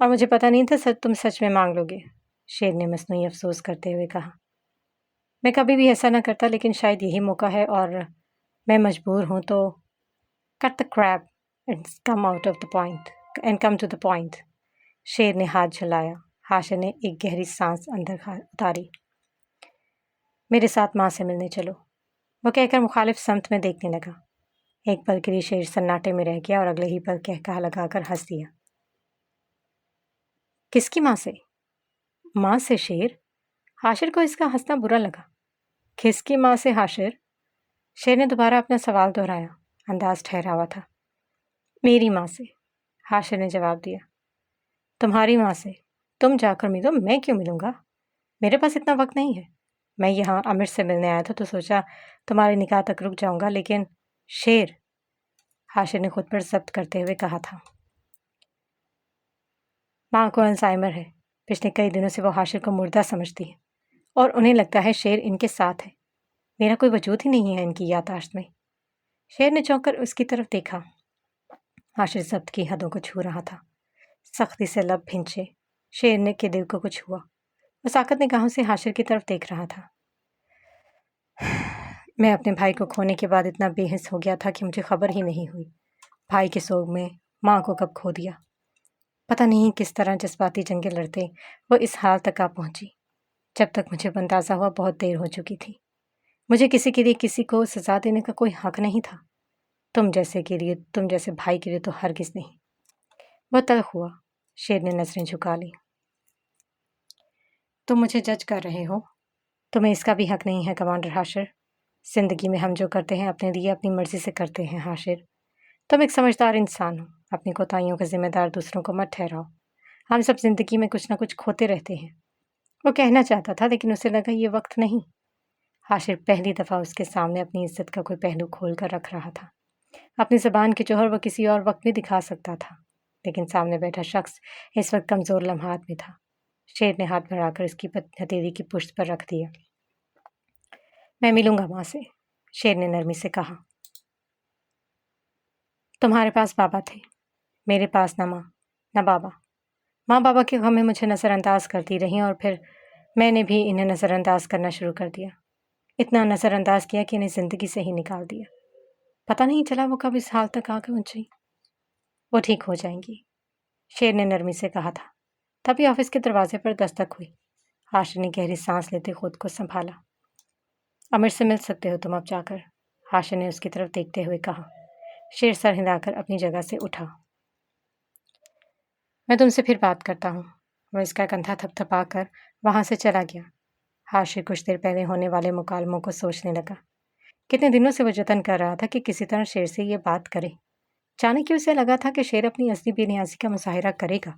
اور مجھے پتہ نہیں تھا تم سچ میں مانگ لو گے، شیر نے مصنوعی افسوس کرتے ہوئے کہا۔ میں کبھی بھی ایسا نہ کرتا، لیکن شاید یہی موقع ہے اور میں مجبور ہوں تو cut the crap and come out of the point and come to the point. شیر نے ہاتھ جھلایا۔ حاشر نے ایک گہری سانس اندر اتاری۔ میرے ساتھ ماں سے ملنے چلو، وہ کہہ کر مخالف سمت میں دیکھنے لگا۔ ایک پل کے لیے شیر سناٹے میں رہ گیا اور اگلے ہی پل کہا لگا کر ہنس دیا۔ کس کی ماں سے؟ ماں سے شیر؟ حاشر کو اس کا ہنسنا برا لگا۔ کس کی ماں سے حاشر؟ شیر نے دوبارہ اپنا سوال دہرایا، انداز ٹھہرا ہوا تھا۔ میری ماں سے، حاشر نے جواب دیا۔ تمہاری ماں سے؟ تم جا کر ملو، میں کیوں ملوں گا؟ میرے پاس اتنا وقت نہیں ہے۔ میں یہاں امر سے ملنے آیا تھا تو سوچا تمہارے نکاح تک رک جاؤں گا، لیکن شیر، حاشر نے خود پر ضبط کرتے ہوئے کہا تھا۔ ماں کو الزائمر ہے۔ پچھلے کئی دنوں سے وہ حاشر کو مردہ سمجھتی ہے اور انہیں لگتا ہے شیر ان کے ساتھ ہے۔ میرا کوئی وجود ہی نہیں ہے ان کی یادداشت میں۔ شیر نے چونک کر اس کی طرف دیکھا۔ حاشر ضبط کی حدوں کو چھو رہا تھا۔ سختی سے لب بھنچے شیر نے کے دل کو کچھ ہوا۔ وہ ساکت نگاہوں سے حاشر کی طرف دیکھ رہا تھا۔ میں اپنے بھائی کو کھونے کے بعد اتنا بے حس ہو گیا تھا کہ مجھے خبر ہی نہیں ہوئی۔ بھائی کے سوگ میں ماں کو کب کھو دیا۔ پتہ نہیں کس طرح جذباتی جنگیں لڑتے وہ اس حال تک آ پہنچی۔ جب تک مجھے اندازہ ہوا بہت دیر ہو چکی تھی۔ مجھے کسی کے لیے کسی کو سزا دینے کا کوئی حق نہیں تھا۔ تم جیسے بھائی کے لیے تو ہرگز نہیں۔ وہ تلخ ہوا۔ شیر نے نظریں جھکا لی۔ تم مجھے جج کر رہے ہو؟ تمہیں اس کا بھی حق نہیں ہے کمانڈر حاشر۔ زندگی میں ہم جو کرتے ہیں اپنے لیے اپنی مرضی سے کرتے ہیں حاشر۔ تم ایک سمجھدار انسان ہو، اپنی کوتاہیوں کا ذمہ دار دوسروں کو مت ٹھہراؤ۔ ہم سب زندگی میں کچھ نہ کچھ کھوتے رہتے ہیں۔ وہ کہنا چاہتا تھا لیکن اسے لگا یہ وقت نہیں۔ حاشر پہلی دفعہ اس کے سامنے اپنی عزت کا کوئی پہلو کھول کر رکھ رہا تھا۔ اپنی زبان کے جوہر وہ کسی اور وقت بھی دکھا سکتا تھا، لیکن سامنے بیٹھا شخص اس وقت کمزور لمحات میں تھا۔ شیر نے ہاتھ بڑھا کر اس کی ہتھیلی کی پشت پر رکھ دیا۔ میں ملوں گا ماں سے، شیر نے نرمی سے کہا۔ تمہارے پاس بابا تھے، میرے پاس نہ ماں نہ بابا۔ ماں بابا کے غم میں مجھے نظر انداز کرتی رہیں اور پھر میں نے بھی انہیں نظر انداز کرنا شروع کر دیا۔ اتنا نظر انداز کیا کہ انہیں زندگی سے ہی نکال دیا۔ پتہ نہیں چلا وہ کب اس حال تک آ کے پہنچی۔ وہ ٹھیک ہو جائیں گی، شیر نے نرمی سے کہا تھا۔ تبھی آفس کے دروازے پر دستک ہوئی۔ حاشر نے گہری سانس لیتے خود کو سنبھالا۔ امر سے مل سکتے ہو تم اب جا کر، حاشر نے اس کی طرف دیکھتے ہوئے کہا۔ شیر سر ہلا کر اپنی جگہ سے اٹھا۔ میں تم سے پھر بات کرتا ہوں۔ وہ اس کا کندھا تھپ تھپا کر وہاں سے چلا گیا۔ حاشر کچھ دیر پہلے ہونے والے مکالموں کو سوچنے لگا۔ کتنے دنوں سے وہ جتن کر رہا تھا کہ کسی طرح شیر سے یہ بات کرے۔ جانے کی اسے لگا تھا کہ شیر اپنی اصلی بے نیازی کا مظاہرہ کرے گا،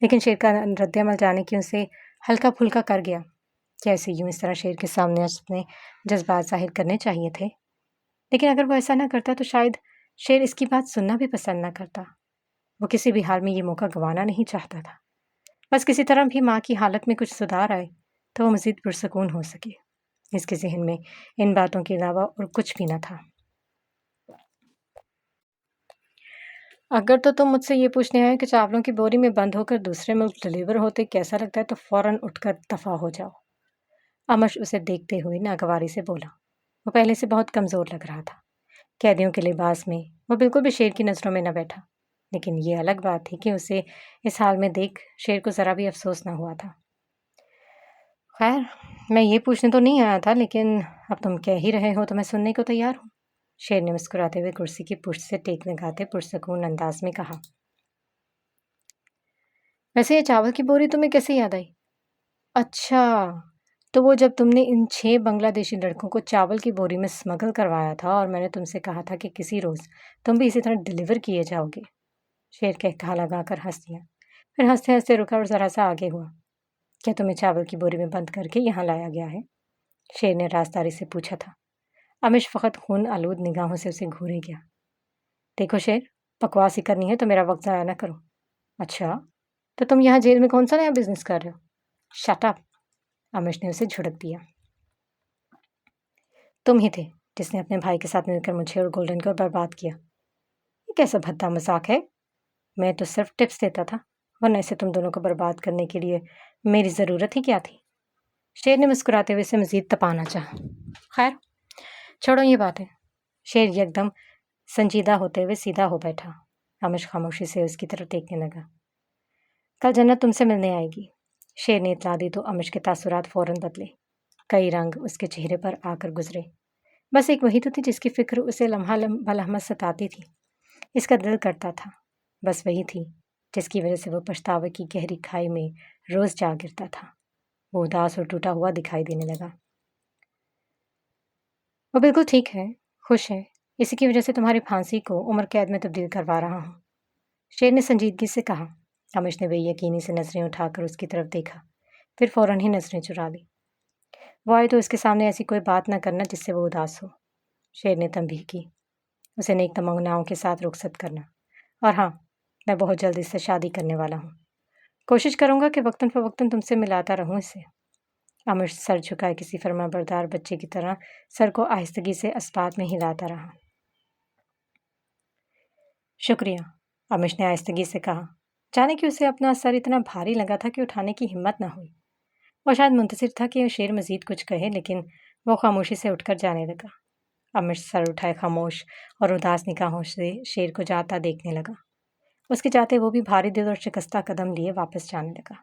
لیکن شیر کا رد عمل جانے کی اسے ہلکا پھلکا کر گیا۔ کیسے یوں اس طرح شیر کے سامنے اپنے جذبات ظاہر کرنے چاہیے تھے، لیکن اگر وہ ایسا نہ کرتا تو شاید شیر اس کی بات سننا بھی پسند نہ کرتا۔ وہ کسی بھی حال میں یہ موقع گنوانا نہیں چاہتا تھا۔ بس کسی طرح بھی ماں کی حالت میں کچھ سدھار آئے تو وہ مزید پرسکون ہو سکے۔ اس کے ذہن میں ان باتوں کے علاوہ اور کچھ بھی نہ تھا۔ اگر تو تم مجھ سے یہ پوچھنے آئے کہ چاولوں کی بوری میں بند ہو کر دوسرے ملک ڈلیور ہوتے کیسا لگتا ہے تو فوراً اٹھ کر دفع ہو جاؤ۔ امش اسے دیکھتے ہوئے ناگواری سے بولا۔ وہ پہلے سے بہت کمزور لگ رہا تھا۔ قیدیوں کے لباس میں وہ بالکل بھی شیر کی نظروں میں نہ بیٹھا، لیکن یہ الگ بات تھی کہ اسے اس حال میں دیکھ شیر کو ذرا بھی افسوس نہ ہوا تھا۔ خیر، میں یہ پوچھنے تو نہیں آیا تھا، لیکن اب تم کہہ ہی رہے ہو تو میں سننے کو تیار ہوں، شیر نے مسکراتے ہوئے کرسی کی پشت سے ٹیک لگاتے پرسکون انداز میں کہا۔ ویسے یہ چاول کی بوری تمہیں کیسے یاد آئی؟ اچھا، تو وہ جب تم نے ان 6 بنگلہ دیشی لڑکوں کو چاول کی بوری میں اسمگل کروایا تھا اور میں نے تم سے کہا تھا کہ کسی روز تم بھی اسی طرح ڈلیور کیے جاؤ گے، شیر کہا لگا کر ہنس دیا، پھر ہنستے ہنستے رکا اور ذرا سا آگے ہوا۔ کیا تمہیں چاول کی بوری میں بند کر کے یہاں لایا گیا ہے؟ شیر نے رازداری سے پوچھا تھا۔ امش فقط خون آلود نگاہوں سے اسے گھورے گیا۔ دیکھو شیر، بکواس ہی کرنی ہے تو میرا وقت ضائع نہ کرو۔ اچھا، تو تم یہاں جیل میں کون سا نیا بزنس کر رہے ہو؟ شٹ اپ، امش نے اسے جھڑک دیا۔ تم ہی تھے جس نے اپنے بھائی کے ساتھ مل کر مجھے اور گولڈن کو برباد کیا۔ یہ کیسا بھدا مذاق ہے؟ میں تو صرف ٹپس دیتا تھا، ورنہ اسے تم دونوں کو برباد کرنے کے لیے میری ضرورت ہی کیا تھی؟ شیر نے مسکراتے ہوئے اسے مزید تپانا چاہا۔ خیر چھوڑو یہ باتیں۔ شیر یکدم سنجیدہ ہوتے ہوئے سیدھا ہو بیٹھا۔ امش خاموشی سے اس کی طرف دیکھنے لگا۔ کل جنت تم سے ملنے آئے گی، شیر نے اطلاع دی تو امش کے تاثرات فوراً بدلے۔ کئی رنگ اس کے چہرے پر آ کر گزرے۔ بس ایک وہی تو تھی جس کی فکر اسے لمحہ بلحمہ ستاتی تھی۔ اس کا دل کرتا تھا، بس وہی تھی جس کی وجہ سے وہ پچھتاوے کی گہری کھائی میں روز جا گرتا تھا۔ وہ اداس اور ٹوٹا ہوا دکھائی دینے لگا۔ وہ بالکل ٹھیک ہے، خوش ہے، اسی کی وجہ سے تمہاری پھانسی کو عمر قید میں تبدیل کروا رہا ہوں، شیر نے سنجیدگی سے کہا۔ امش نے بے یقینی سے نظریں اٹھا کر اس کی طرف دیکھا، پھر فوراً ہی نظریں چرا لی۔ وہ آئے تو اس کے سامنے ایسی کوئی بات نہ کرنا جس سے وہ اداس ہو، شیر نے تنبیہ کی۔ اسے نیک تمناؤں کے ساتھ رخصت کرنا، اور ہاں میں بہت جلد اس سے شادی کرنے والا ہوں، کوشش کروں گا کہ وقتاً فوقتاً تم سے ملاتا رہوں اسے۔ امش سر جھکائے کسی فرما بردار بچے کی طرح سر کو آہستگی سے اسبات میں ہلاتا رہا۔ شکریہ، امش نے آہستگی سے کہا، جانے کہ اسے اپنا سر اتنا بھاری لگا تھا کہ اٹھانے کی ہمت نہ ہوئی۔ وہ شاید منتظر تھا کہ شیر مزید کچھ کہے، لیکن وہ خاموشی سے اٹھ کر جانے لگا۔ امش سر اٹھائے خاموش اور اداس نگاہوں سے شیر کو جاتا دیکھنے لگا۔ اس کے جاتے وہ بھی بھاری دل اور شکستہ قدم لیے واپس جانے لگا۔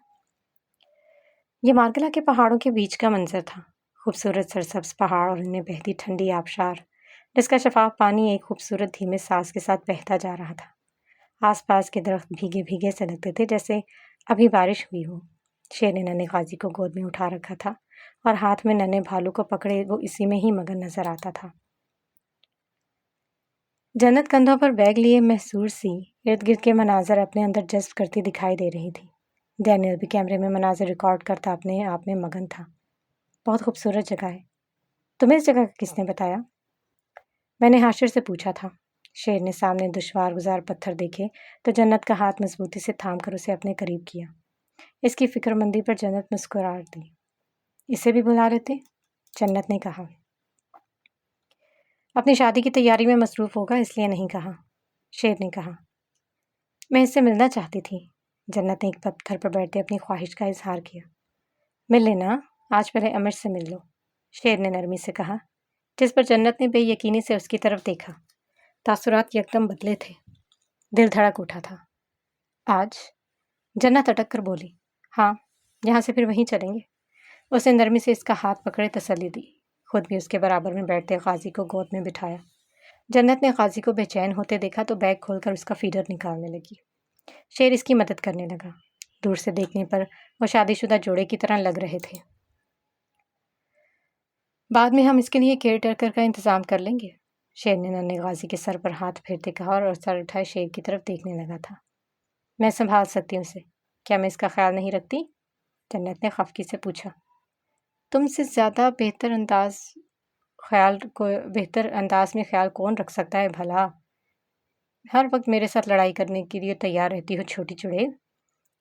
یہ مارگلا کے پہاڑوں کے بیچ کا منظر تھا، خوبصورت سرسبز پہاڑ اور ان میں بہتی ٹھنڈی آبشار، جس کا شفاف پانی ایک خوبصورت دھیمے ساز کے ساتھ بہتا جا رہا تھا۔ آس پاس کے درخت بھیگے بھیگے سے لگتے تھے جیسے ابھی بارش ہوئی ہو۔ شیر نے ننھے غازی کو گود میں اٹھا رکھا تھا اور ہاتھ میں ننھے بھالو کو پکڑے وہ اسی میں ہی مگن نظر آتا تھا۔ جنت کندھوں پر بیگ لیے محصور سی ارد گرد کے مناظر اپنے اندر جذب کرتی دکھائی دے رہی تھی۔ ڈینیل بھی کیمرے میں مناظر ریکارڈ کرتا اپنے آپ میں مگن تھا۔ بہت خوبصورت جگہ ہے، تمہیں اس جگہ کا کس نے بتایا؟ میں نے حاشر سے پوچھا تھا۔ شیر نے سامنے دشوار گزار پتھر دیکھے تو جنت کا ہاتھ مضبوطی سے تھام کر اسے اپنے قریب کیا۔ اس کی فکر مندی پر جنت مسکرا دی۔ اسے بھی بلا لیتے، جنت نے کہا۔ اپنی شادی کی تیاری میں مصروف ہوگا اس لیے نہیں کہا، شیر نے کہا۔ میں اس سے ملنا چاہتی تھی، جنت نے ایک پتھر پر بیٹھتے اپنی خواہش کا اظہار کیا۔ مل لینا، آج پہلے امش سے مل لو، شیر نے نرمی سے کہا، جس پر جنت نے بے یقینی سے اس کی طرف دیکھا۔ تاثرات یکدم بدلے تھے، دل دھڑک اٹھا تھا۔ آج؟ جنت اٹک کر بولی۔ ہاں، یہاں سے پھر وہیں چلیں گے۔ اس نے نرمی سے اس کا ہاتھ پکڑے تسلی دی، خود بھی اس کے برابر میں بیٹھتے غازی کو گود میں بٹھایا۔ جنت نے غازی کو بے چین ہوتے دیکھا تو بیگ کھول کر اس کا فیڈر نکالنے لگی۔ شیر اس کی مدد کرنے لگا۔ دور سے دیکھنے پر وہ شادی شدہ جوڑے کی طرح لگ رہے تھے۔ بعد میں ہم اس کے لیے کیئر ٹیکر کا انتظام کر لیں گے، شیر نے ننھے غازی کے سر پر ہاتھ پھیرتے کہا اور سر اٹھائے شیر کی طرف دیکھنے لگا تھا۔ میں سنبھال سکتی ہوں اسے، کیا میں اس کا خیال نہیں رکھتی؟ جنت نے خفگی سے پوچھا۔ تم سے زیادہ بہتر انداز میں خیال کون رکھ سکتا ہے بھلا؟ ہر وقت میرے ساتھ لڑائی کرنے کے لیے تیار رہتی ہو چھوٹی چڑیل،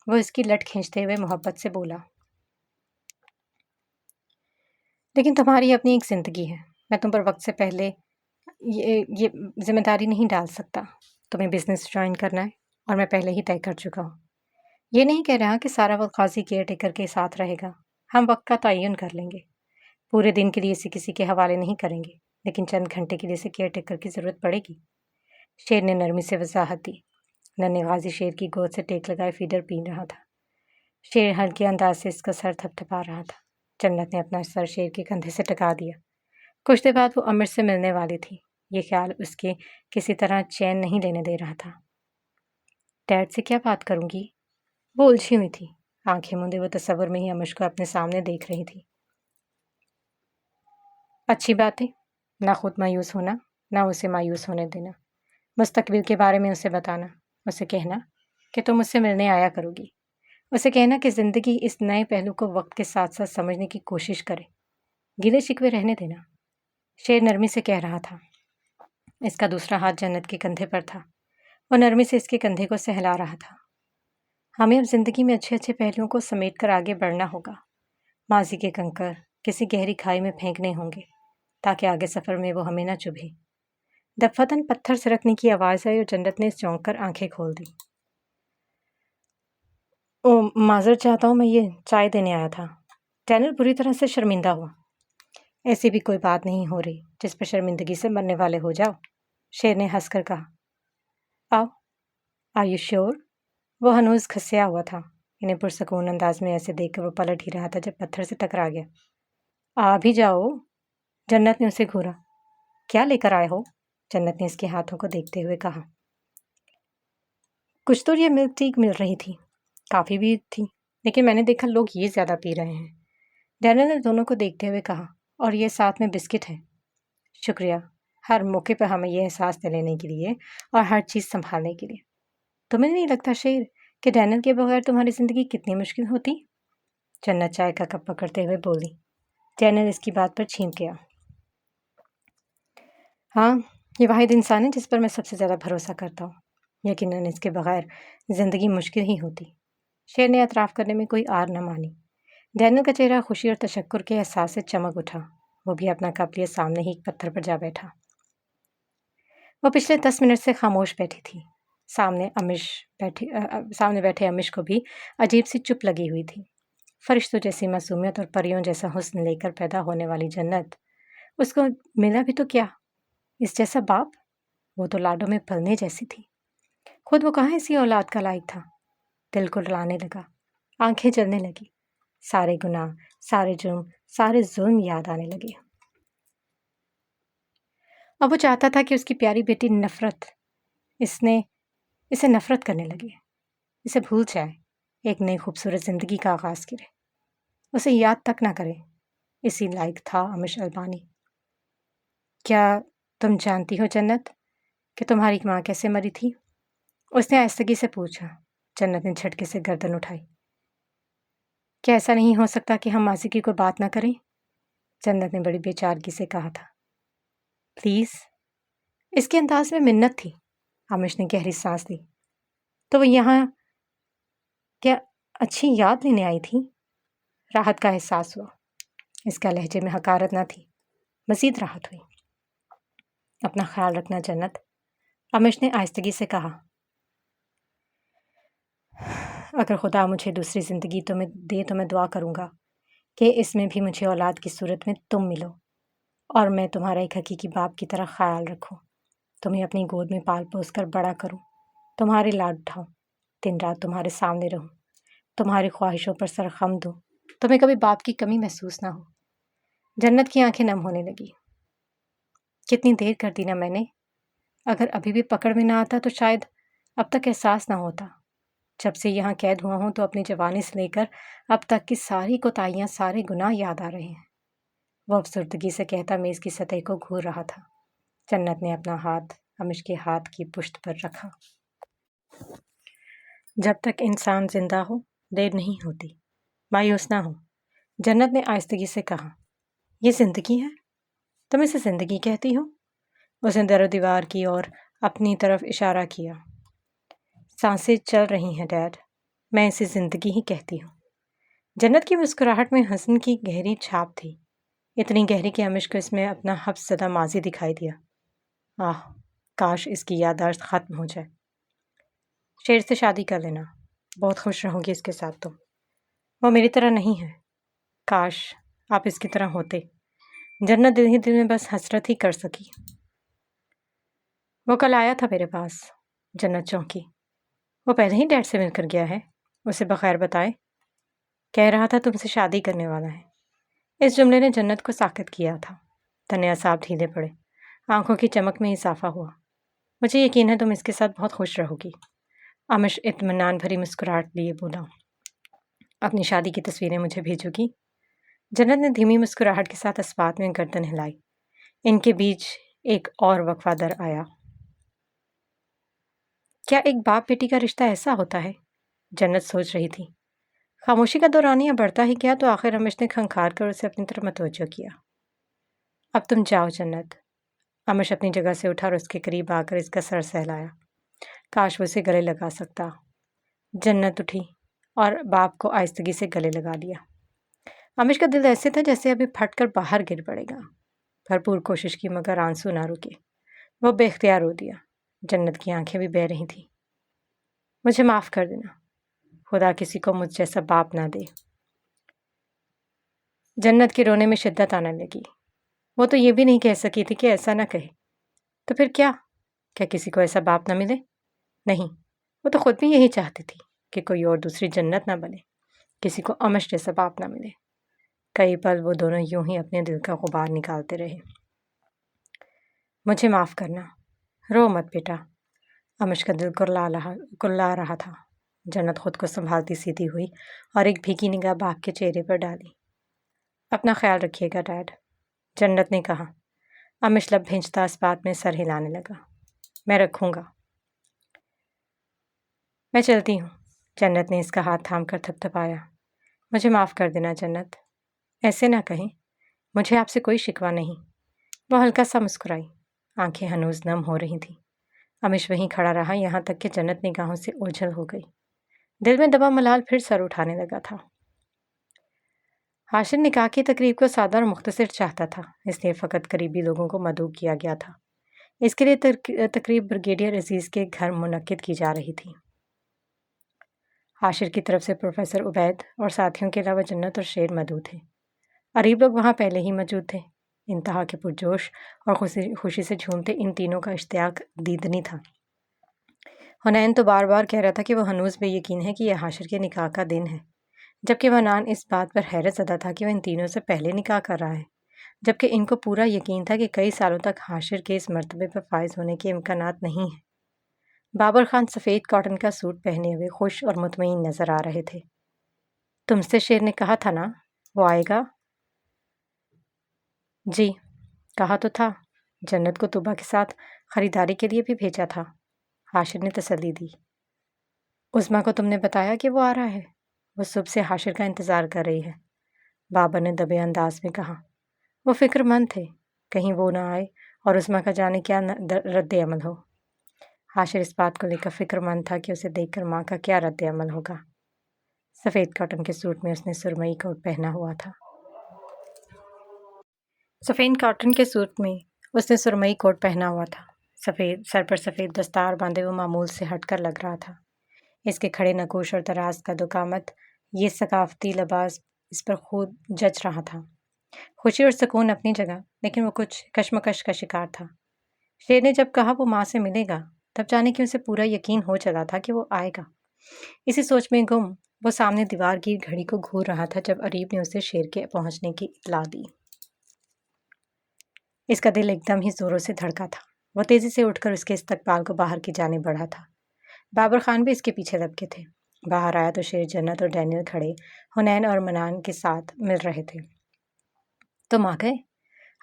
وہ اس کی لٹ کھینچتے ہوئے محبت سے بولا۔ لیکن تمہاری اپنی ایک زندگی ہے، میں تم پر وقت سے پہلے یہ ذمہ داری نہیں ڈال سکتا۔ تمہیں بزنس جوائن کرنا ہے اور میں پہلے ہی طے کر چکا ہوں۔ یہ نہیں کہہ رہا کہ سارا وقت غازی کیئر ٹیکر کے ساتھ رہے گا، ہم وقت کا تعین کر لیں گے۔ پورے دن کے لیے اسے کسی کے حوالے نہیں کریں گے، لیکن چند گھنٹے کے لیے اسے کیئر ٹیکر کی ضرورت پڑے گی، شیر نے نرمی سے وضاحت دی۔ ننھے غازی شیر کی گود سے ٹیک لگائے فیڈر پی رہا تھا۔ شیر ہلکے انداز سے اس کا سر تھپ تھپا رہا تھا۔ جنت نے اپنا سر شیر کے کندھے سے ٹکا دیا۔ کچھ دیر بعد وہ امش سے ملنے والی تھی، یہ خیال اس کے کسی طرح چین نہیں لینے دے رہا تھا۔ ڈیڈ سے کیا بات کروں گی؟ وہ الجھی ہوئی تھی، آنکھیں مندے وہ تصور میں ہی امش کو اپنے سامنے دیکھ رہی تھی۔ اچھی باتیں، نہ خود مایوس ہونا، نہ اسے مایوس ہونے دینا، مستقبل کے بارے میں اسے بتانا، اسے کہنا کہ تم اس سے ملنے آیا کرو گی، اسے کہنا کہ زندگی اس نئے پہلو کو وقت کے ساتھ ساتھ سمجھنے کی کوشش کرے، گلے شکوے رہنے دینا، شیر نرمی سے کہہ رہا تھا۔ اس کا دوسرا ہاتھ جنت کے کندھے پر تھا، وہ نرمی سے اس کے کندھے کو سہلا رہا تھا۔ ہمیں اب زندگی میں اچھے اچھے پہلوؤں کو سمیٹ کر آگے بڑھنا ہوگا، ماضی کے کنکر کسی گہری کھائی میں پھینکنے ہوں گے تاکہ آگے سفر میں وہ ہمیں نہ چبھے۔ دفتن پتھر سرکنے کی آواز آئی اور جنت نے چونک کر آنکھیں کھول دی۔ معذرت چاہتا ہوں، میں یہ چائے دینے آیا تھا۔ ڈینیل بری طرح سے شرمندہ ہوا۔ ایسی بھی کوئی بات نہیں ہو رہی جس پر شرمندگی سے مرنے والے ہو جاؤ، شیر نے ہنس کر کہا۔ آؤ، آر یو شیور؟ وہ ہنوز کھسیا ہوا تھا۔ انہیں پرسکون انداز میں ایسے دیکھ کر وہ پلٹ ہی رہا تھا جب پتھر سے ٹکرا گیا۔ آ بھی جاؤ، جنت نے اسے گھورا۔ کیا لے کر آئے ہو؟ جنت نے اس کے ہاتھوں کو دیکھتے ہوئے کہا۔ کچھ تو یہ ملک ٹی مل رہی تھی، کافی بھی تھی، لیکن میں نے دیکھا لوگ یہ زیادہ پی رہے ہیں۔ ڈینیل نے دونوں کو دیکھتے ہوئے کہا، اور یہ ساتھ میں بسکٹ ہے۔ شکریہ، ہر موقع پہ ہمیں یہ احساس دلانے کے لیے اور ہر چیز سنبھالنے کے لیے۔ تمہیں نہیں لگتا شیر کہ ڈینیل کے بغیر تمہاری زندگی کتنی مشکل ہوتی؟ جنت چائے کا کپ پکڑتے ہوئے بولی۔ ڈینیل اس کی بات پر چھینک گیا۔ ہاں، یہ واحد انسان ہے جس پر میں سب سے زیادہ بھروسہ کرتا ہوں۔ یقیناً اس کے بغیر زندگی مشکل ہی ہوتی۔ شیر نے اعتراف کرنے میں کوئی آر نہ مانی۔ ڈینیل کا چہرہ خوشی اور تشکر کے احساس سے چمک اٹھا۔ وہ بھی اپنا کپ لیے سامنے ہی ایک پتھر پر جا بیٹھا۔ وہ پچھلے 10 منٹ سے خاموش بیٹھی تھی۔ سامنے بیٹھے امش کو بھی عجیب سی چپ لگی ہوئی تھی۔ فرشتوں جیسی معصومیت اور پریوں جیسا حسن لے کر پیدا ہونے والی جنت، اس کو ملا بھی تو کیا اس جیسا باپ؟ وہ تو لاڈوں میں پلنے جیسی تھی۔ خود وہ کہاں اسی اولاد کا لائق تھا؟ دل کو ڈلانے لگا، آنکھیں جلنے لگی، سارے گناہ، سارے جرم، سارے ظلم یاد آنے لگے۔ اب وہ چاہتا تھا کہ اس کی پیاری بیٹی اسے نفرت کرنے لگے، اسے بھول جائے، ایک نئی خوبصورت زندگی کا آغاز کرے، اسے یاد تک نہ کرے۔ اسی لائق تھا امش البانی۔ کیا تم جانتی ہو جنت کہ تمہاری ماں کیسے مری تھی؟ اس نے آہستگی سے پوچھا۔ جنت نے جھٹکے سے گردن اٹھائی۔ کیا ایسا نہیں ہو سکتا کہ ہم ماضی کی کوئی بات نہ کریں؟ جنت نے بڑی بے چارگی سے کہا تھا۔ پلیز۔ اس کے انداز میں منت تھی۔ آمش نے گہری سانس لی۔ تو وہ یہاں کیا اچھی یاد لینے آئی تھی؟ راحت کا احساس ہوا۔ اس کا لہجے میں حقارت نہ تھی، مزید راحت ہوئی۔ اپنا خیال رکھنا جنت، آمش نے آہستگی سے کہا۔ اگر خدا مجھے دوسری زندگی دے تو میں دعا کروں گا کہ اس میں بھی مجھے اولاد کی صورت میں تم ملو، اور میں تمہارا ایک حقیقی باپ کی طرح خیال رکھوں، تمہیں اپنی گود میں پال پوس کر بڑا کروں، تمہارے لاڈ اٹھاؤں، دن رات تمہارے سامنے رہوں، تمہاری خواہشوں پر سرخم دوں، تمہیں کبھی باپ کی کمی محسوس نہ ہو۔ جنت کی آنکھیں نم ہونے لگی۔ کتنی دیر کر دی نا میں نے، اگر ابھی بھی پکڑ میں نہ آتا تو شاید اب تک احساس نہ ہوتا۔ جب سے یہاں قید ہوا ہوں تو اپنی جوانی سے لے کر اب تک کی ساری کوتاہیاں، سارے گناہ یاد آ رہے ہیں۔ وہ افسردگی سے کہتا میز کی سطح کو گھور رہا تھا۔ جنت نے اپنا ہاتھ امش کے ہاتھ کی پشت پر رکھا۔ جب تک انسان زندہ ہو دیر نہیں ہوتی، مایوس نہ ہو، جنت نے آہستگی سے کہا۔ یہ زندگی ہے؟ تم اسے زندگی کہتی ہو؟ اس نے در و دیوار کی اور اپنی طرف اشارہ کیا۔ سانسیں چل رہی ہیں ڈیڈ، میں اسے زندگی ہی کہتی ہوں۔ جنت کی مسکراہٹ میں حسن کی گہری چھاپ تھی، اتنی گہری کہ امش کو اس میں اپنا حبس زدہ ماضی دکھائی دیا۔ آہ، کاش اس کی یادداشت ختم ہو جائے۔ شیر سے شادی کر لینا، بہت خوش رہوں گی اس کے ساتھ تم۔ وہ میری طرح نہیں ہے، کاش آپ اس کی طرح ہوتے۔ جنت دل ہی دل میں بس حسرت ہی کر سکی۔ وہ کل آیا تھا میرے پاس۔ جنت چونکی۔ وہ پہلے ہی ڈیڈ سے مل کر گیا ہے، اسے بخیر بتائے۔ کہہ رہا تھا تم سے شادی کرنے والا ہے۔ اس جملے نے جنت کو ساکت کیا تھا۔ تنے اعصاب ڈھیلے پڑے، آنکھوں کی چمک میں اضافہ ہوا۔ مجھے یقین ہے تم اس کے ساتھ بہت خوش رہو گی۔ امش اطمینان بھری مسکراہٹ لیے بولا۔ اپنی شادی کی تصویریں مجھے بھیجو گی؟ جنت نے دھیمی مسکراہٹ کے ساتھ اسبات میں گردن ہلائی۔ ان کے بیچ ایک اور وقفہ در آیا۔ کیا ایک باپ بیٹی کا رشتہ ایسا ہوتا ہے؟ جنت سوچ رہی تھی۔ خاموشی کا دورانیہ بڑھتا ہی گیا تو آخر امش نے کھنکھار کر اسے اپنی طرف متوجہ کیا۔ اب تم جاؤ جنت۔ امش اپنی جگہ سے اٹھا اور اس کے قریب آ کر اس کا سر سہلایا۔ کاش وہ اسے گلے لگا سکتا۔ جنت اٹھی اور باپ کو آہستگی سے گلے لگا لیا۔ امش کا دل ایسے تھا جیسے ابھی پھٹ کر باہر گر پڑے گا۔ بھرپور کوشش کی مگر آنسو نہ رکے۔ وہ بے اختیار رو دیا۔ جنت کی آنکھیں بھی بہہ رہی تھیں۔ مجھے معاف کر دینا، خدا کسی کو مجھ جیسا باپ نہ دے۔ جنت کے رونے میں شدت آنے لگی۔ وہ تو یہ بھی نہیں کہہ سکی تھی کہ ایسا نہ کہے، تو پھر کیا کسی کو ایسا باپ نہ ملے؟ نہیں، وہ تو خود بھی یہی چاہتی تھی کہ کوئی اور دوسری جنت نہ بنے، کسی کو امش جیسا باپ نہ ملے۔ کئی پل وہ دونوں یوں ہی اپنے دل کا غبار نکالتے رہے۔ مجھے معاف کرنا، رو مت بیٹا، امش کا دل کرلا رہا تھا۔ جنت خود کو سنبھالتی سیدھی ہوئی اور ایک بھیگی نگاہ باپ کے چہرے پر ڈالی۔ اپنا خیال رکھیے گا ڈیڈ، جنت نے کہا۔ امش لب بھینچتا اس بات میں سر ہلانے لگا۔ میں رکھوں گا۔ میں چلتی ہوں۔ جنت نے اس کا ہاتھ تھام کر تھپتھپایا۔ مجھے معاف کر دینا جنت، ایسے نہ کہیں، مجھے آپ سے کوئی شکوہ نہیں۔ وہ ہلکا سا مسکرائی، آنکھیں ہنوز نم ہو رہی تھیں۔ امش وہیں کھڑا رہا یہاں تک کہ جنت نگاہوں سے اوجھل ہو گئی۔ دل میں دبا ملال پھر سر اٹھانے لگا تھا۔ حاشر نکاح کی تقریب کو سادہ اور مختصر چاہتا تھا، اس لیے فقط قریبی لوگوں کو مدعو کیا گیا تھا۔ اس کے لیے تقریب بریگیڈیئر عزیز کے گھر منعقد کی جا رہی تھی۔ حاشر کی طرف سے پروفیسر عبید اور ساتھیوں کے علاوہ جنت اور شیر مدعو تھے۔ قریب لوگ وہاں پہلے ہی موجود تھے۔ انتہا کے پرجوش اور خوشی سے جھومتے ان تینوں کا اشتیاق دیدنی تھا۔ حنین تو بار بار کہہ رہا تھا کہ وہ ہنوز بے یقین ہے کہ یہ حاشر کے نکاح کا دن ہے، جبکہ منان اس بات پر حیرت زدہ تھا کہ وہ ان تینوں سے پہلے نکاح کر رہا ہے، جبکہ ان کو پورا یقین تھا کہ کئی سالوں تک حاشر کے اس مرتبے پر فائز ہونے کے امکانات نہیں ہیں۔ بابر خان سفید کاٹن کا سوٹ پہنے ہوئے خوش اور مطمئن نظر آ رہے تھے۔ تم سے شیر نے کہا تھا نا وہ آئے گا؟ جی، کہا تو تھا، جنت کو طوبا کے ساتھ خریداری کے لیے بھی بھیجا تھا، حاشر نے تسلی دی۔ عظمیٰ کو تم نے بتایا کہ وہ آ رہا ہے؟ وہ صبح سے حاشر کا انتظار کر رہی ہے، بابر نے دبے انداز میں کہا۔ وہ فکر مند تھے، کہیں وہ نہ آئے اور عظمیٰ کا جانے کیا رد عمل ہو۔ حاشر اس بات کو لے کر فکر مند تھا کہ اسے دیکھ کر ماں کا کیا رد عمل ہوگا۔ سفید کاٹن کے سوٹ میں اس نے سرمئی کوٹ پہنا ہوا تھا۔ سر پر سفید دستار باندھے وہ معمول سے ہٹ کر لگ رہا تھا۔ اس کے کھڑے نقوش اور دراز کا دقامت، یہ ثقافتی لباس اس پر خود جچ رہا تھا۔ خوشی اور سکون اپنی جگہ، لیکن وہ کچھ کشمکش کا شکار تھا۔ شیر نے جب کہا وہ ماں سے ملے گا، تب جانے کہ اسے پورا یقین ہو چلا تھا کہ وہ آئے گا۔ اسی سوچ میں گم وہ سامنے دیوار گیر گھڑی کو گھور رہا تھا جب اریب نے اسے شیر کے پہنچنے کی اطلاع دی۔ اس کا دل ایک دم ہی زوروں سے دھڑکا تھا۔ وہ تیزی سے اٹھ کر اس کے استقبال کو باہر کی جانب بڑھا تھا۔ بابر خان بھی اس کے پیچھے لپکے تھے۔ باہر آیا تو شیر جنت اور ڈینیل کھڑے حنین اور منان کے ساتھ مل رہے تھے۔ تم آ گئے؟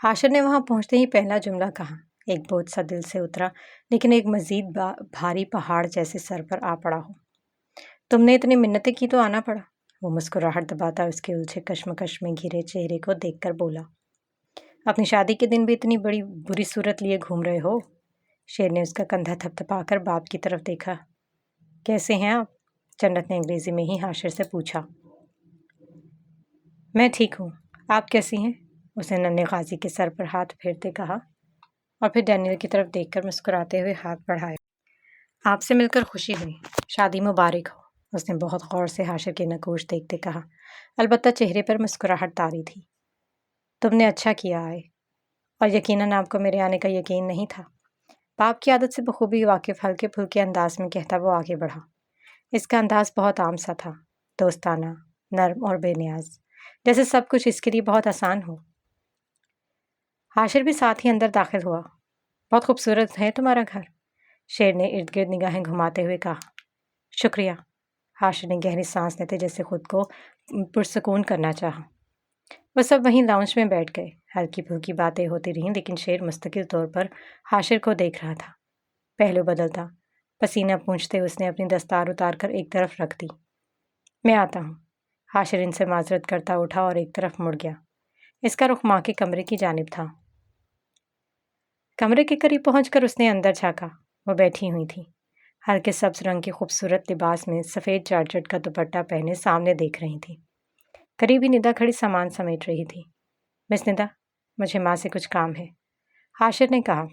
حاشر نے وہاں پہنچتے ہی پہلا جملہ کہا۔ ایک بوجھ سا دل سے اترا، لیکن ایک مزید بھاری پہاڑ جیسے سر پر آ پڑا ہو۔ تم نے اتنی منتیں کی تو آنا پڑا، وہ مسکراہٹ دباتا اس کے الجھے کشمکش میں گھرے چہرے کو دیکھ کر بولا۔ اپنی شادی کے دن بھی اتنی بری صورت لیے گھوم رہے ہو؟ شیر نے اس کا کندھا تھپتھپا کر باپ کی طرف دیکھا۔ کیسے ہیں آپ؟ جنت نے انگریزی میں ہی حاشر سے پوچھا۔ میں ٹھیک ہوں، آپ کیسی ہیں؟ اس نے ننھے غازی کے سر پر ہاتھ پھیرتے کہا اور پھر ڈینیل کی طرف دیکھ کر مسکراتے ہوئے ہاتھ بڑھایا۔ آپ سے مل کر خوشی ہوئی، شادی مبارک ہو، اس نے بہت غور سے حاشر کے نقوش دیکھتے کہا، البتہ چہرے پر مسکراہٹ طاری تھی۔ تم نے اچھا کیا آئے، اور یقیناً آپ کو میرے آنے کا یقین نہیں تھا۔ باپ کی عادت سے بخوبی واقف ہلکے پھلکے انداز میں کہتا وہ آگے بڑھا۔ اس کا انداز بہت عام سا تھا، دوستانہ، نرم اور بے نیاز، جیسے سب کچھ اس کے لیے بہت آسان ہو۔ حاشر بھی ساتھ ہی اندر داخل ہوا۔ بہت خوبصورت ہے تمہارا گھر، شیر نے ارد گرد نگاہیں گھماتے ہوئے کہا۔ شکریہ، حاشر نے گہری سانس لیتے جیسے خود کو پرسکون کرنا چاہا۔ وہ سب وہیں لاؤنج میں بیٹھ گئے۔ ہلکی پھلکی باتیں ہوتی رہیں، لیکن شیر مستقل طور پر حاشر کو دیکھ رہا تھا۔ پہلو بدلتا، پسینہ پونچھتے اس نے اپنی دستار اتار کر ایک طرف رکھ دی۔ میں آتا ہوں، حاشر ان سے معذرت کرتا اٹھا اور ایک طرف مڑ گیا۔ اس کا رخ ماں کے کمرے کی جانب تھا۔ کمرے کے قریب پہنچ کر اس نے اندر جھانکا۔ وہ بیٹھی ہوئی تھیں، ہلکے سبز رنگ کے خوبصورت لباس میں سفید جارجٹ کا دوپٹہ پہنے سامنے دیکھ رہی تھیں۔ قریب ہی ندا کھڑی سامان سمیٹ رہی تھی۔ مس ندا، مجھے ماں سے کچھ کام ہے، حاشر نے کہا۔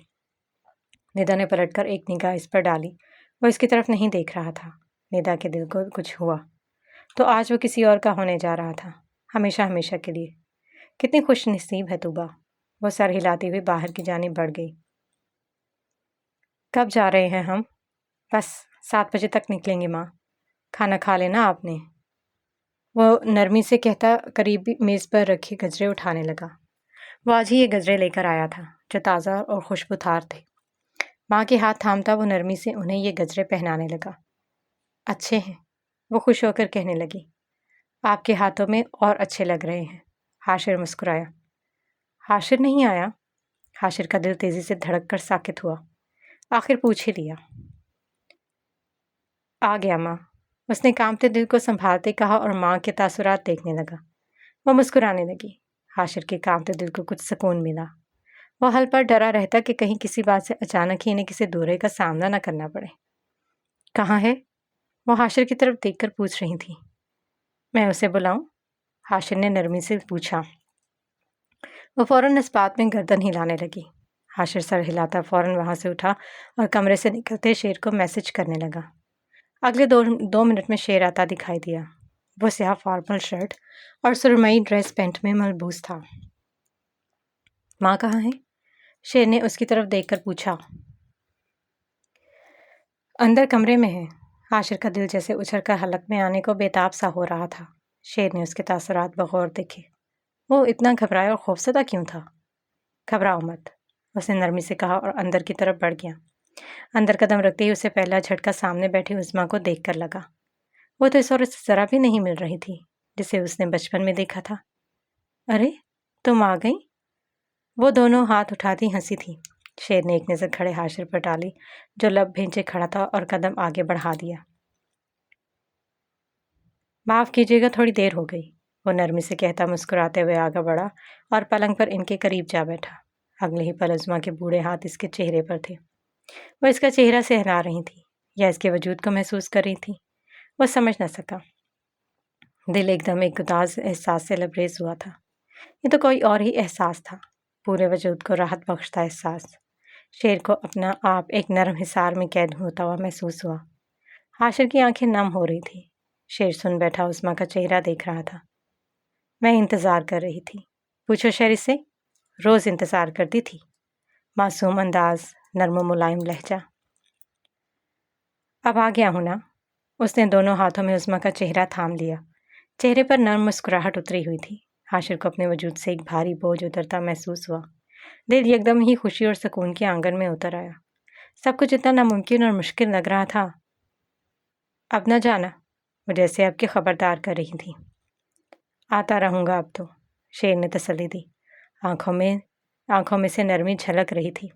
ندا نے پلٹ کر ایک نگاہ اس پر ڈالی۔ وہ اس کی طرف نہیں دیکھ رہا تھا۔ ندا کے دل کو کچھ ہوا۔ تو آج وہ کسی اور کا ہونے جا رہا تھا، ہمیشہ ہمیشہ کے لیے۔ کتنی خوش نصیب ہے طوبا۔ وہ سر ہلاتی ہوئی باہر کی جانب بڑھ گئی۔ کب جا رہے ہیں ہم؟ بس 7 بجے تک نکلیں گے ماں، کھانا کھا لینا آپ نے، وہ نرمی سے کہتا قریب میز پر رکھے گجرے اٹھانے لگا۔ وہ آج ہی یہ گجرے لے کر آیا تھا جو تازہ اور خوشبودار تھے۔ ماں کے ہاتھ تھامتا وہ نرمی سے انہیں یہ گجرے پہنانے لگا۔ اچھے ہیں، وہ خوش ہو کر کہنے لگی۔ آپ کے ہاتھوں میں اور اچھے لگ رہے ہیں۔ حاشر مسکرایا۔ حاشر نہیں آیا؟ حاشر کا دل تیزی سے دھڑک کر ساکت ہوا۔ آخر پوچھ ہی لیا۔ آ گیا ماں، اس نے کانپتے دل کو سنبھالتے کہا اور ماں کے تاثرات دیکھنے لگا۔ وہ مسکرانے لگی۔ حاشر کے کانپتے دل کو کچھ سکون ملا۔ وہ حل پر ڈرا رہتا کہ کہیں کسی بات سے اچانک ہی انہیں کسی دورے کا سامنا نہ کرنا پڑے۔ کہاں ہے؟ وہ حاشر کی طرف دیکھ کر پوچھ رہی تھی۔ میں اسے بلاؤں؟ حاشر نے نرمی سے پوچھا۔ وہ فوراً اس بات میں گردن ہلانے لگی۔ حاشر سر ہلاتا فوراً وہاں سے اٹھا اور کمرے سے نکلتے شیر کو میسج کرنے لگا۔ اگلے 2 منٹ میں شیر آتا دکھائی دیا۔ وہ سیاہ فارمل شرٹ اور سرمئی ڈریس پینٹ میں ملبوس تھا۔ ماں کہاں ہے؟ شیر نے اس کی طرف دیکھ کر پوچھا۔ اندر کمرے میں ہے۔ حاشر کا دل جیسے اچھل کر حلق میں آنے کو بےتاب سا ہو رہا تھا۔ شیر نے اس کے تاثرات بغور دیکھے۔ وہ اتنا گھبرایا اور خوفزدہ کیوں تھا؟ گھبراؤ مت، اس نے نرمی سے کہا اور اندر کی طرف بڑھ گیا۔ اندر قدم رکھتے ہی اسے پہلا جھٹکا سامنے بیٹھی عظمیٰ کو دیکھ کر لگا۔ وہ تو اس عورت سے ذرا بھی نہیں مل رہی تھی جسے اس نے بچپن میں دیکھا تھا۔ ارے تم آ گئی؟ وہ دونوں ہاتھ اٹھاتی ہنسی تھی۔ شیر نے ایک نظر کھڑے حاشر پر ڈالی جو لب بھینچے کھڑا تھا اور قدم آگے بڑھا دیا۔ معاف کیجیے گا، تھوڑی دیر ہو گئی، وہ نرمی سے کہتا مسکراتے ہوئے آگے بڑھا اور پلنگ پر ان کے قریب جا بیٹھا۔ اگلے ہی پل عظمیٰ کے بوڑھے ہاتھ اس کے چہرے پر تھے۔ وہ اس کا چہرہ سہلا رہی تھی یا اس کے وجود کو محسوس کر رہی تھی، وہ سمجھ نہ سکا۔ دل ایک دم ایک گداز احساس سے لبریز ہوا تھا۔ یہ تو کوئی اور ہی احساس تھا، پورے وجود کو راحت بخشتا احساس۔ شیر کو اپنا آپ ایک نرم حصار میں قید ہوتا ہوا محسوس ہوا۔ حاشر کی آنکھیں نم ہو رہی تھی۔ شیر سن بیٹھا عظمیٰ کا چہرہ دیکھ رہا تھا۔ میں انتظار کر رہی تھی۔ پوچھو شیر سے، روز انتظار کرتی تھی۔ معصوم انداز، نرم و ملائم لہجہ۔ اب آ گیا ہوں نا؟ اس نے دونوں ہاتھوں میں عظمیٰ کا چہرہ تھام لیا۔ چہرے پر نرم مسکراہٹ اتری ہوئی تھی۔ حاشر کو اپنے وجود سے ایک بھاری بوجھ اترتا محسوس ہوا۔ دل یکدم ہی خوشی اور سکون کے آنگن میں اتر آیا۔ سب کچھ اتنا ناممکن اور مشکل لگ رہا تھا۔ اب نہ جانا، وہ جیسے اب کی خبردار کر رہی تھی۔ آتا رہوں گا اب تو، شیر نے تسلی دی۔ آنکھوں میں سے نرمی جھلک رہی تھی۔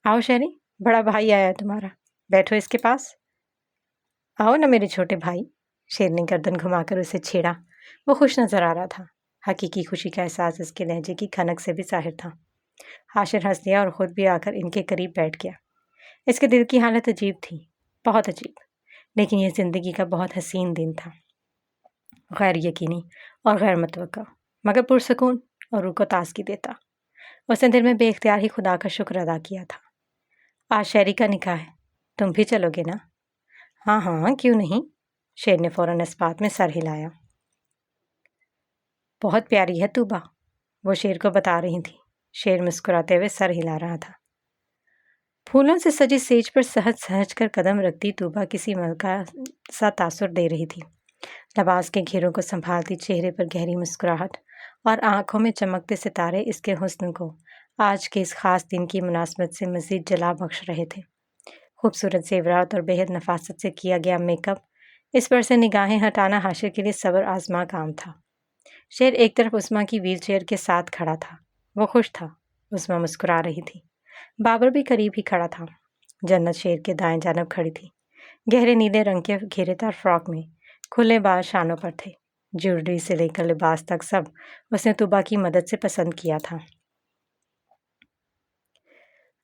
آؤ شہری، بڑا بھائی آیا ہے تمہارا، بیٹھو اس کے پاس۔ آؤ نا میرے چھوٹے بھائی، شیر نے گردن گھما کر اسے چھیڑا۔ وہ خوش نظر آ رہا تھا۔ حقیقی خوشی کا احساس اس کے لہجے کی کھنک سے بھی ظاہر تھا۔ حاشر ہنس دیا اور خود بھی آ کر ان کے قریب بیٹھ گیا۔ اس کے دل کی حالت عجیب تھی، بہت عجیب، لیکن یہ زندگی کا بہت حسین دن تھا، غیر یقینی اور غیر متوقع، مگر پرسکون اور روح کو تازگی دیتا۔ اس نے دل میں بے اختیار ہی خدا کا شکر ادا کیا تھا۔ آج شہری کا نکاح ہے، تم بھی چلو گے نا؟ ہاں ہاں، کیوں نہیں، شیر نے فوراً اس بات میں سر ہلایا۔ بہت پیاری ہے طوبا، وہ شیر کو بتا رہی تھی۔ شیر مسکراتے ہوئے سر ہلا رہا تھا۔ پھولوں سے سجی سیج پر سہج سہج کر قدم رکھتی طوبا کسی ملکہ سا تاثر دے رہی تھی۔ لباس کے گھیروں کو سنبھالتی، چہرے پر گہری مسکراہٹ اور آنکھوں میں چمکتے ستارے اس کے حسن کو آج کے اس خاص دن کی مناسبت سے مزید جلا بخش رہے تھے۔ خوبصورت زیورات اور بےحد نفاست سے کیا گیا میک اپ، اس پر سے نگاہیں ہٹانا حاشر کے لیے صبر آزما کام تھا۔ شیر ایک طرف عظمیٰ کی ویل چیئر کے ساتھ کھڑا تھا، وہ خوش تھا، عظمیٰ مسکرا رہی تھی۔ بابر بھی قریب ہی کھڑا تھا۔ جنت شیر کے دائیں جانب کھڑی تھی، گہرے نیلے رنگ کے گھیرے دار فراک میں، کھلے بال شانوں پر تھے۔ جیولری سے لے کر لباس تک سب اس نے طوبا کی مدد سے پسند کیا تھا۔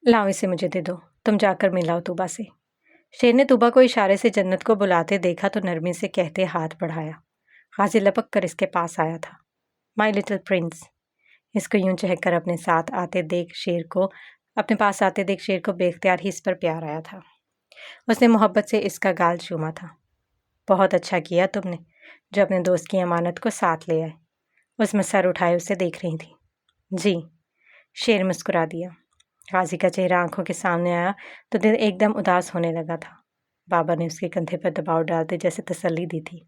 لاؤ اسے مجھے دے دو، تم جا کر ملاؤ طوبا سے۔ شیر نے طوبا کو اشارے سے جنت کو بلاتے دیکھا تو نرمی سے کہتے ہاتھ بڑھایا۔ غازی لپک کر اس کے پاس آیا تھا۔ مائی لٹل پرنس، اس کو یوں چہک کر اپنے پاس آتے دیکھ شیر کو بے اختیار ہی اس پر پیار آیا تھا۔ اس نے محبت سے اس کا گال چوما تھا۔ بہت اچھا کیا تم نے، جو اپنے دوست کی امانت کو ساتھ لے آئے۔ اس میں سر اٹھائے اسے دیکھ رہی تھی۔ جی، شیر مسکرا دیا۔ غازی کا چہرہ آنکھوں کے سامنے آیا تو دل ایک دم اداس ہونے لگا تھا۔ بابا نے اس کے کندھے پر دباؤ ڈالتے جیسے تسلی دی تھی۔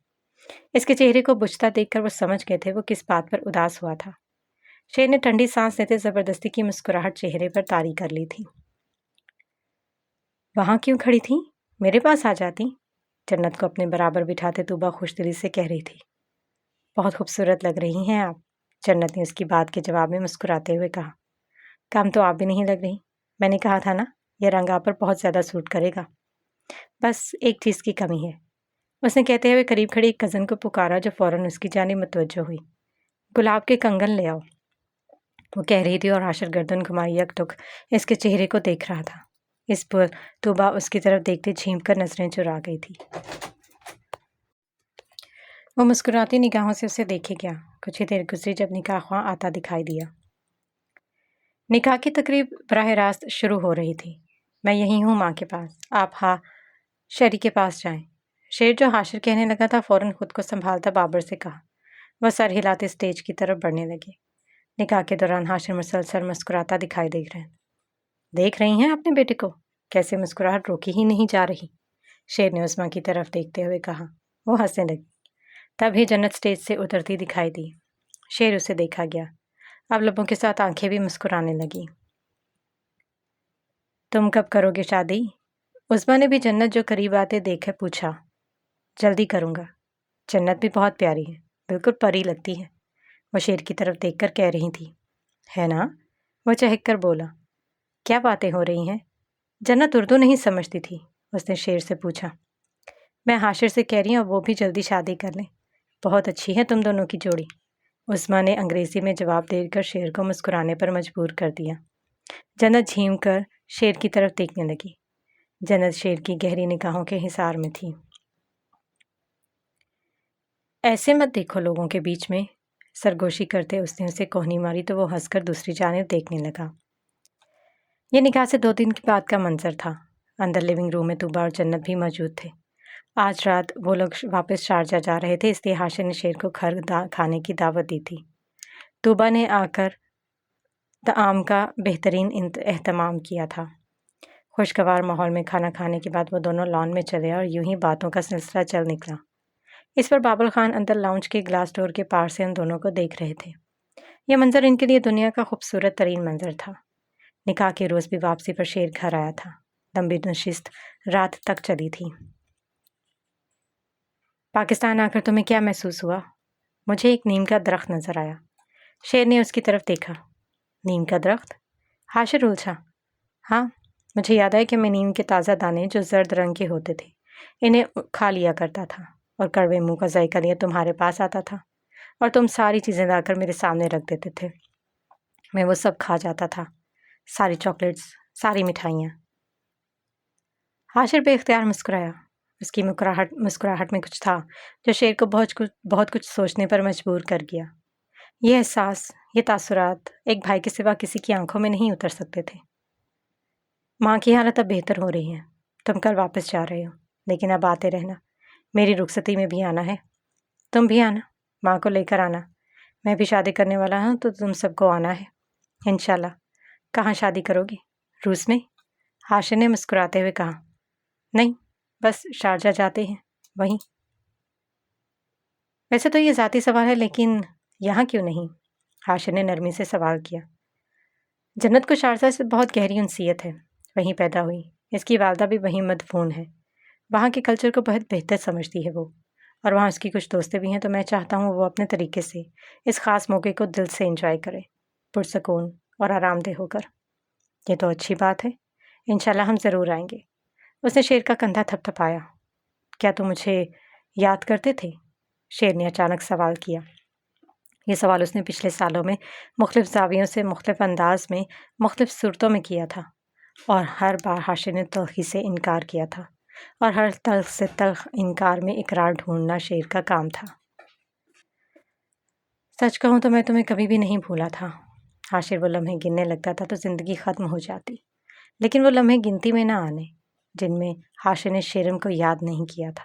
اس کے چہرے کو بجھتا دیکھ کر وہ سمجھ گئے تھے وہ کس بات پر اداس ہوا تھا۔ شیر نے ٹھنڈی سانس لیتے زبردستی کی مسکراہٹ چہرے پر طاری کر لی تھی۔ وہاں کیوں کھڑی تھی؟ میرے پاس آ جاتی۔ جنت کو اپنے برابر بٹھاتے طوبا خوش دلی سے کہہ رہی تھی۔ بہت خوبصورت لگ رہی ہیں آپ، جنت نے اس کی بات کے جواب میں مسکراتے ہوئے کہا۔ کم تو آپ بھی نہیں لگ رہی، میں نے کہا تھا نا یہ رنگ آپ پر بہت زیادہ سوٹ کرے گا۔ بس ایک چیز کی کمی ہے، اس نے کہتے ہوئے قریب کھڑی ایک کزن کو پکارا جو فوراً اس کی جانب متوجہ ہوئی۔ گلاب کے کنگن لے آؤ، وہ کہہ رہی تھی اور عاشر گردن گھمائی یک ٹک اس کے چہرے کو دیکھ رہا تھا۔ اس پر طوبا اس کی طرف دیکھتے جھینک کر نظریں چرا گئی تھی۔ وہ مسکراتی نگاہوں سے اسے دیکھے گیا۔ کچھ ہی دیر گزری جب نکاح خواں آتا دکھائی دیا۔ نکاح کی تقریب براہ راست شروع ہو رہی تھی۔ میں یہی ہوں ماں کے پاس، آپ شیری کے پاس جائیں۔ شیر جو حاشر کہنے لگا تھا فوراً خود کو سنبھالتا بابر سے کہا۔ وہ سر ہلاتے اسٹیج کی طرف بڑھنے لگے۔ نکاح کے دوران حاشر مسلسل مسکراتا دکھائی دیکھ رہی ہیں اپنے بیٹے کو، کیسے مسکراہٹ روکی ہی نہیں جا رہی، شیر نے عثمان کی طرف دیکھتے ہوئے کہا۔ وہ ہنسنے لگی۔ تبھی جنت اسٹیج سے اترتی دکھائی دی۔ شیر اسے دیکھا گیا، اب لبوں کے ساتھ آنکھیں بھی مسکرانے لگی۔ تم کب کرو گے شادی؟ عثمان نے بھی جنت جو قریب آتے دیکھے پوچھا۔ جلدی کروں گا، جنت بھی بہت پیاری ہے، بالکل پری لگتی ہے، وہ شیر کی طرف دیکھ کر کہہ رہی تھی۔ ہے نا؟ وہ چہک کر بولا۔ کیا باتیں ہو رہی ہیں؟ جنت اردو نہیں سمجھتی تھی، اس نے شیر سے پوچھا۔ میں حاشر سے کہہ رہی ہوں وہ بھی جلدی شادی کر لیں، بہت اچھی ہے تم دونوں کی جوڑی، عثمان نے انگریزی میں جواب دے کر شیر کو مسکرانے پر مجبور کر دیا۔ جنت جھیم کر شیر کی طرف دیکھنے لگی۔ جنت شیر کی گہری نگاہوں کے حصار میں تھی۔ ایسے مت دیکھو لوگوں کے بیچ میں، سرگوشی کرتے اس نے اسے کوہنی ماری تو وہ ہنس کر دوسری جانب دیکھنے لگا۔ یہ نکاح سے 2 دن کے بعد کا منظر تھا۔ اندر لیونگ روم میں طوبا اور جنت بھی موجود تھے۔ آج رات وہ لوگ واپس شارجہ جا رہے تھے، اس لیے حاشر نے شیر کو گھر کھانے کی دعوت دی تھی۔ طوبا نے آ کر طعام کا بہترین اہتمام کیا تھا۔ خوشگوار ماحول میں کھانا کھانے کے بعد وہ دونوں لان میں چلے اور یوں ہی باتوں کا سلسلہ چل نکلا۔ اس پر بابل خان اندر لاؤنج کے گلاس ڈور کے پار سے ان دونوں کو دیکھ رہے تھے۔ یہ منظر ان کے لیے دنیا کا خوبصورت ترین منظر تھا۔ نکاح کے روز بھی واپسی پر شیر گھر آیا تھا۔ لمبی نشست رات تک چلی تھی۔ پاکستان آ کر تمہیں کیا محسوس ہوا؟ مجھے ایک نیم کا درخت نظر آیا۔ شیر نے اس کی طرف دیکھا۔ نیم کا درخت؟ حاشر الجھا۔ ہاں، مجھے یاد ہے کہ میں نیم کے تازہ دانے جو زرد رنگ کے ہوتے تھے انہیں کھا لیا کرتا تھا اور کڑوے منہ کا ذائقہ لیے تمہارے پاس آتا تھا اور تم ساری چیزیں لا کر میرے سامنے رکھ دیتے تھے۔ میں وہ سب کھا جاتا تھا، ساری چاکلیٹس، ساری مٹھائیاں۔ حاشر بے اختیار مسکرایا۔ اس کی مسکراہٹ میں کچھ تھا جو شیر کو بہت کچھ سوچنے پر مجبور کر گیا۔ یہ احساس، یہ تاثرات ایک بھائی کے سوا کسی کی آنکھوں میں نہیں اتر سکتے تھے۔ ماں کی حالت اب بہتر ہو رہی ہے، تم کل واپس جا رہے ہو، لیکن اب آتے رہنا، میری رخصتی میں بھی آنا ہے۔ تم بھی آنا، ماں کو لے کر آنا، میں بھی شادی کرنے والا ہوں تو تم سب کو آنا ہے انشاءاللہ۔ کہاں شادی کرو گی؟ روس میں؟ حاشر نے مسکراتے ہوئے کہا۔ نہیں، بس شارجہ جاتے ہیں، وہیں۔ ویسے تو یہ ذاتی سوال ہے، لیکن یہاں کیوں نہیں؟ حاشر نے نرمی سے سوال کیا۔ جنت کو شارجہ سے بہت گہری انسیت ہے، وہیں پیدا ہوئی، اس کی والدہ بھی وہیں مدفون ہے، وہاں کے کلچر کو بہت بہتر سمجھتی ہے وہ، اور وہاں اس کی کچھ دوستیں بھی ہیں، تو میں چاہتا ہوں وہ اپنے طریقے سے اس خاص موقع کو دل سے انجوائے کرے، پرسکون اور آرام دہ ہو کر۔ یہ تو اچھی بات ہے، انشاءاللہ ہم ضرور آئیں گے۔ اس نے شیر کا کندھا تھپ تھپایا۔ کیا تم مجھے یاد کرتے تھے؟ شیر نے اچانک سوال کیا۔ یہ سوال اس نے پچھلے سالوں میں مختلف زاویوں سے، مختلف انداز میں، مختلف صورتوں میں کیا تھا، اور ہر بار حاشر نے تلخی سے انکار کیا تھا، اور ہر تلخ سے تلخ انکار میں اقرار ڈھونڈنا شیر کا کام تھا۔ سچ کہوں تو میں تمہیں کبھی بھی نہیں بھولا تھا۔ حاشر وہ لمحے گننے لگتا تھا تو زندگی ختم ہو جاتی، لیکن وہ لمحے گنتی میں نہ آنے جن میں حاشر نے شیرم کو یاد نہیں کیا تھا۔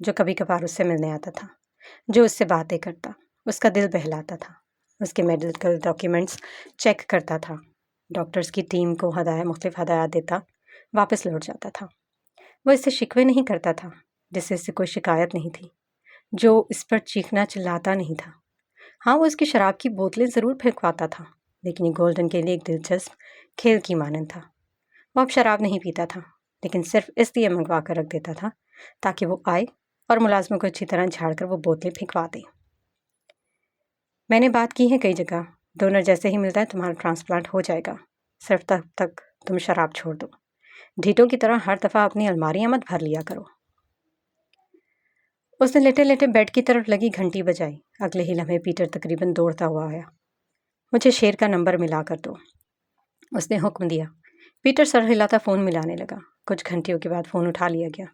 جو کبھی کبھار اس سے ملنے آتا تھا، جو اس سے باتیں کرتا، اس کا دل بہلاتا تھا، اس کے میڈیکل ڈاکیومنٹس چیک کرتا تھا، ڈاکٹرز کی ٹیم کو مختلف ہدایات دیتا، واپس لوٹ جاتا تھا۔ وہ اس سے شکوے نہیں کرتا تھا، جس سے اس سے کوئی شکایت نہیں تھی، جو اس پر چیخنا چلاتا نہیں تھا۔ ہاں، وہ اس کی شراب کی بوتلیں ضرور پھینکواتا تھا، لیکن یہ گولڈن کے لیے ایک دلچسپ کھیل کی مانند تھا۔ وہ اب شراب نہیں پیتا تھا، لیکن صرف اس لیے منگوا کر رکھ دیتا تھا تاکہ وہ آئے اور ملازموں کو اچھی طرح جھاڑ کر وہ بوتلیں پھینکوا دے۔ میں نے بات کی ہے کئی جگہ، ڈونر جیسے ہی ملتا ہے تمہارا ٹرانسپلانٹ ہو جائے گا، صرف تب تک تم شراب چھوڑ دو۔ ڈھیٹوں کی طرح ہر دفعہ اپنی الماریاں مت بھر لیا کرو۔ اس نے لیٹے لیٹے بیڈ کی طرف لگی گھنٹی بجائی۔ اگلے ہی لمحے پیٹر تقریباً دوڑتا ہوا آیا۔ مجھے شیر کا نمبر ملا کر دو، اس نے حکم دیا۔ پیٹر سر ہلاتا فون ملانے لگا۔ کچھ گھنٹیوں کے بعد فون اٹھا لیا گیا۔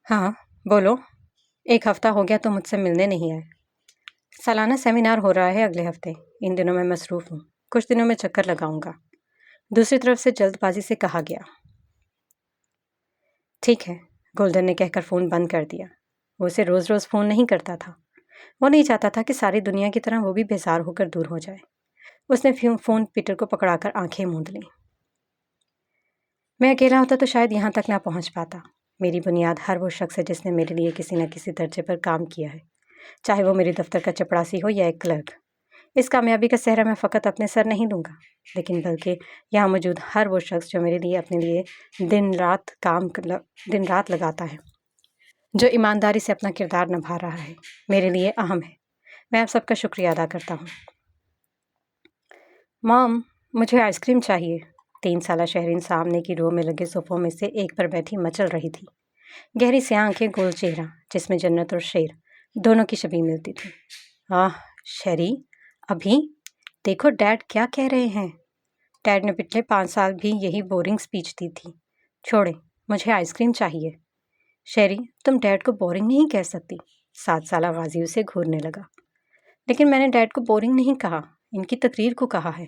ہاں بولو، 1 ہفتہ ہو گیا تم مجھ سے ملنے نہیں آئے۔ سالانہ سیمینار ہو رہا ہے اگلے ہفتے، ان دنوں میں مصروف ہوں، کچھ دنوں میں چکر لگاؤں گا، دوسری طرف سے جلد بازی سے کہا گیا۔ ٹھیک ہے، گولڈن نے کہہ کر فون بند کر دیا۔ وہ اسے روز روز فون نہیں کرتا تھا، وہ نہیں چاہتا تھا کہ ساری دنیا کی طرح وہ بھی بیزار ہو کر دور ہو جائے۔ اس نے فون پیٹر کو پکڑا کر آنکھیں موند لیں۔ میں اکیلا ہوتا تو شاید یہاں تک نہ پہنچ پاتا۔ میری بنیاد ہر وہ شخص ہے جس نے میرے لیے کسی نہ کسی درجے پر کام کیا ہے، چاہے وہ میرے دفتر کا چپڑاسی ہو یا ایک کلرک۔ اس کامیابی کا سہرا میں فقط اپنے سر نہیں لوں گا، لیکن بلکہ یہاں موجود ہر وہ شخص جو میرے لیے اپنے لیے دن رات لگاتا ہے، جو ایمانداری سے اپنا کردار نبھا رہا ہے، میرے لیے اہم ہے۔ میں آپ سب کا شکریہ ادا کرتا ہوں۔ مام، مجھے آئس کریم چاہیے۔ 3 سالہ شہرین سامنے کی رو میں لگے صوفوں میں سے ایک پر بیٹھی مچل رہی تھی۔ گہری سیاہ آنکھیں، گول چہرہ جس میں جنت اور شیر دونوں کی شبیہ ملتی تھی۔ شیری، ابھی دیکھو ڈیڈ کیا کہہ رہے ہیں۔ ڈیڈ نے پچھلے 5 سال بھی یہی بورنگ سپیچ دی تھی۔ چھوڑیں، مجھے آئس کریم چاہیے۔ شیری، تم ڈیڈ کو بورنگ نہیں کہہ سکتی۔ 7 سالہ غازی اسے گھورنے لگا۔ لیکن میں نے ڈیڈ کو بورنگ نہیں کہا، ان کی تقریر کو کہا ہے،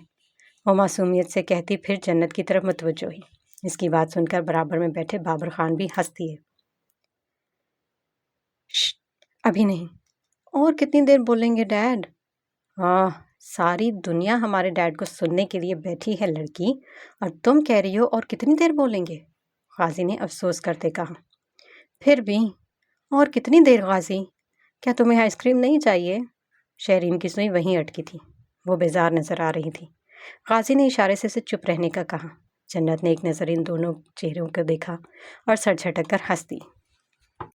وہ معصومیت سے کہتی پھر جنت کی طرف متوجہ ہوئی۔ اس کی بات سن کر برابر میں بیٹھے بابر خان بھی ہنس دیے۔ ابھی نہیں، اور کتنی دیر بولیں گے ڈیڈ؟ ساری دنیا ہمارے ڈیڈ کو سننے کے لیے بیٹھی ہے لڑکی، اور تم کہہ رہی ہو اور کتنی دیر بولیں گے؟ غازی نے افسوس کرتے کہا۔ پھر بھی اور کتنی دیر غازی؟ کیا تمہیں آئس کریم نہیں چاہیے؟ شہرین کی سوئی وہیں اٹکی تھی، وہ بیزار نظر آ رہی تھی۔ غازی نے اشارے سے اسے چپ رہنے کا کہا۔ جنت نے ایک نظر ان دونوں چہروں کو دیکھا اور سر جھٹک کر ہنس دی۔